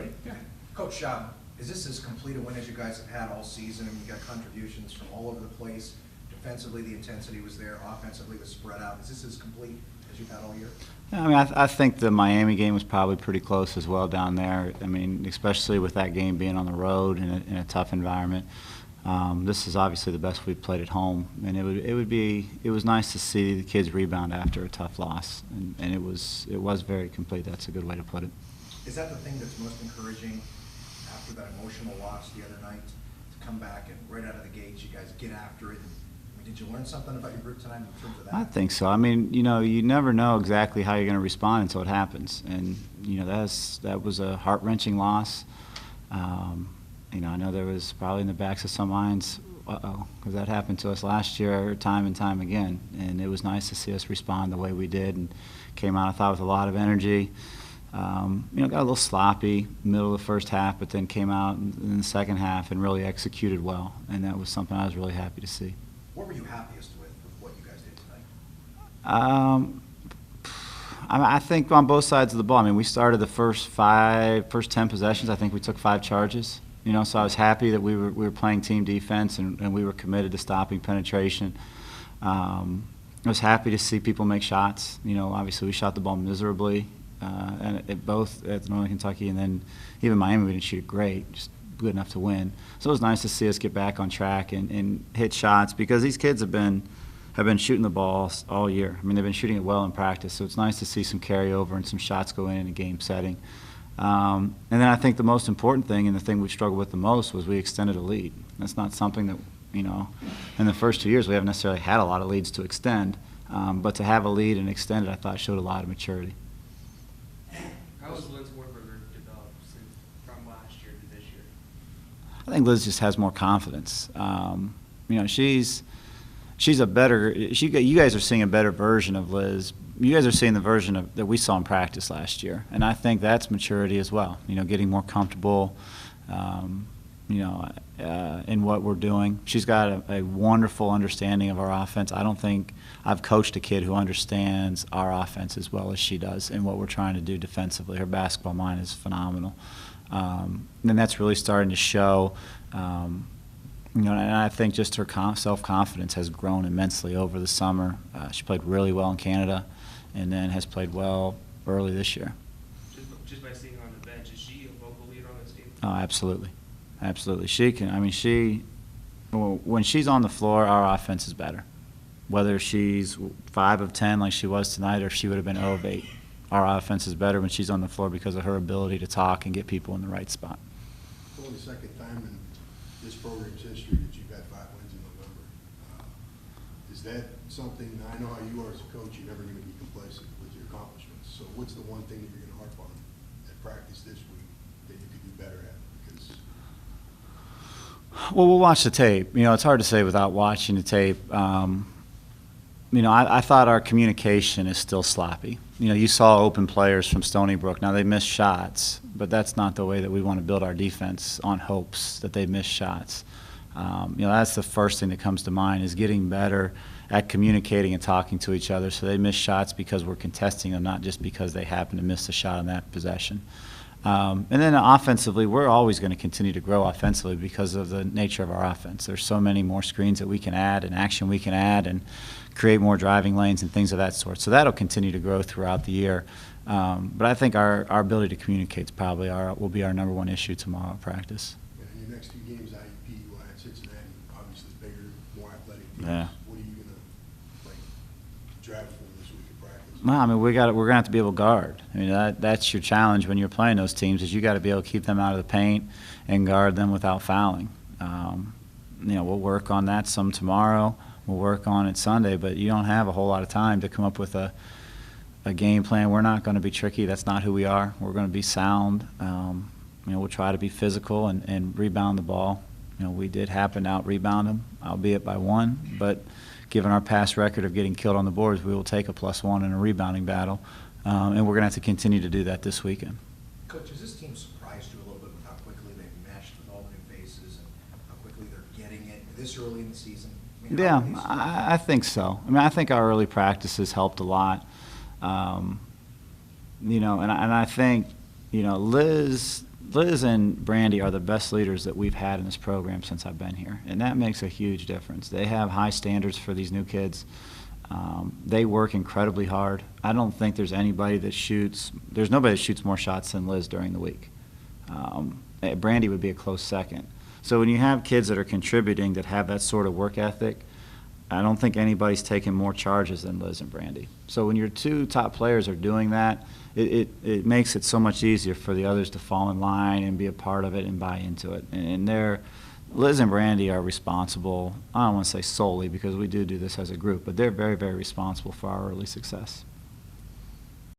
Ready? Yeah. Coach, is this as complete a win as you guys have had all season? I mean, you got contributions from all over the place. Defensively, the intensity was there. Offensively, it was spread out. Is this as complete as you've had all year? I mean, I think the Miami game was probably pretty close as well down there. I mean, especially with that game being on the road in a tough environment. This is obviously the best we've played at home, and it was nice to see the kids rebound after a tough loss, and it was very complete. That's a good way to put it. Is that the thing that's most encouraging after that emotional loss the other night, to come back and right out of the gates, you guys get after it? I mean, did you learn something about your group tonight in terms of that? I think so. I mean, you never know exactly how you're going to respond until it happens, and that was a heart-wrenching loss. I know there was probably in the backs of some minds, because that happened to us last year time and time again, and it was nice to see us respond the way we did, and came out, I thought, with a lot of energy. Got a little sloppy middle of the first half, but then came out in the second half and really executed well, and that was something I was really happy to see. What were you happiest with what you guys did tonight? I think on both sides of the ball. I mean, we started the first 10 possessions. I think we took 5 charges. So I was happy that we were playing team defense and we were committed to stopping penetration. I was happy to see people make shots. Obviously we shot the ball miserably, and both at Northern Kentucky and then even Miami we didn't shoot it great, just good enough to win. So it was nice to see us get back on track and hit shots, because these kids have been shooting the ball all year. I mean, they've been shooting it well in practice, so it's nice to see some carryover and some shots go in a game setting. And then I think the most important thing, and the thing we struggled with the most, was we extended a lead. That's not something that, in the first 2 years we haven't necessarily had a lot of leads to extend, but to have a lead and extend it, I thought showed a lot of maturity. How has Liz Warburger developed from last year to this year? I think Liz just has more confidence. She's a better. You guys are seeing a better version of Liz. You guys are seeing the version that we saw in practice last year, and I think that's maturity as well. Getting more comfortable, in what we're doing. She's got a wonderful understanding of our offense. I don't think I've coached a kid who understands our offense as well as she does and what we're trying to do defensively. Her basketball mind is phenomenal, and that's really starting to show. And I think just her self-confidence has grown immensely over the summer. She played really well in Canada, and then has played well early this year. Just by seeing her on the bench, is she a vocal leader on this team? Oh, absolutely. Absolutely. She can. I mean, when she's on the floor, our offense is better. Whether she's 5 of 10 like she was tonight, or if she would have been 0 of 8, our offense is better when she's on the floor because of her ability to talk and get people in the right spot. It's only the second time in this program's history that you've had 5 wins in November. Is that something, I know how you are as a coach, you're never going to be complacent with your accomplishments. So what's the one thing that you're going to harp on at practice this week that you could do better at? Because well, we'll watch the tape. It's hard to say without watching the tape. I thought our communication is still sloppy. You saw open players from Stony Brook. Now, they missed shots, but that's not the way that we want to build our defense, on hopes that they miss shots. That's the first thing that comes to mind, is getting better at communicating and talking to each other so they miss shots because we're contesting them, not just because they happen to miss a shot on that possession. And then offensively, we're always going to continue to grow offensively because of the nature of our offense. There's so many more screens that we can add and action we can add and create more driving lanes and things of that sort. So that'll continue to grow throughout the year. But I think our ability to communicate is probably will be our number one issue tomorrow at practice. in your next 2 games, IUP, you will have Cincinnati, obviously bigger, more athletic teams. Yeah. What are you going to drive for this week at practice? Well, I mean, we're going to have to be able to guard. I mean, that's your challenge when you're playing those teams, is you got to be able to keep them out of the paint and guard them without fouling. We'll work on that some tomorrow. We'll work on it Sunday, but you don't have a whole lot of time to come up with a game plan. We're not going to be tricky. That's not who we are. We're going to be sound. We'll try to be physical and rebound the ball. We did happen to out-rebound them, albeit by 1, but given our past record of getting killed on the boards, we will take a +1 in a rebounding battle, and we're going to have to continue to do that this weekend. Coach, has this team surprised you a little bit with how quickly they've meshed with all the new faces and how quickly they're getting it this early in the season? Yeah, I think so. I think our early practices helped a lot. And I think, Liz Liz and Brandy are the best leaders that we've had in this program since I've been here, and that makes a huge difference. They have high standards for these new kids. They work incredibly hard. I don't think there's nobody that shoots more shots than Liz during the week. Brandy would be a close second. So when you have kids that are contributing that have that sort of work ethic, I don't think anybody's taken more charges than Liz and Brandy. So when your two top players are doing that, it makes it so much easier for the others to fall in line and be a part of it and buy into it. And Liz and Brandy are responsible, I don't want to say solely because we do this as a group, but they're very, very responsible for our early success.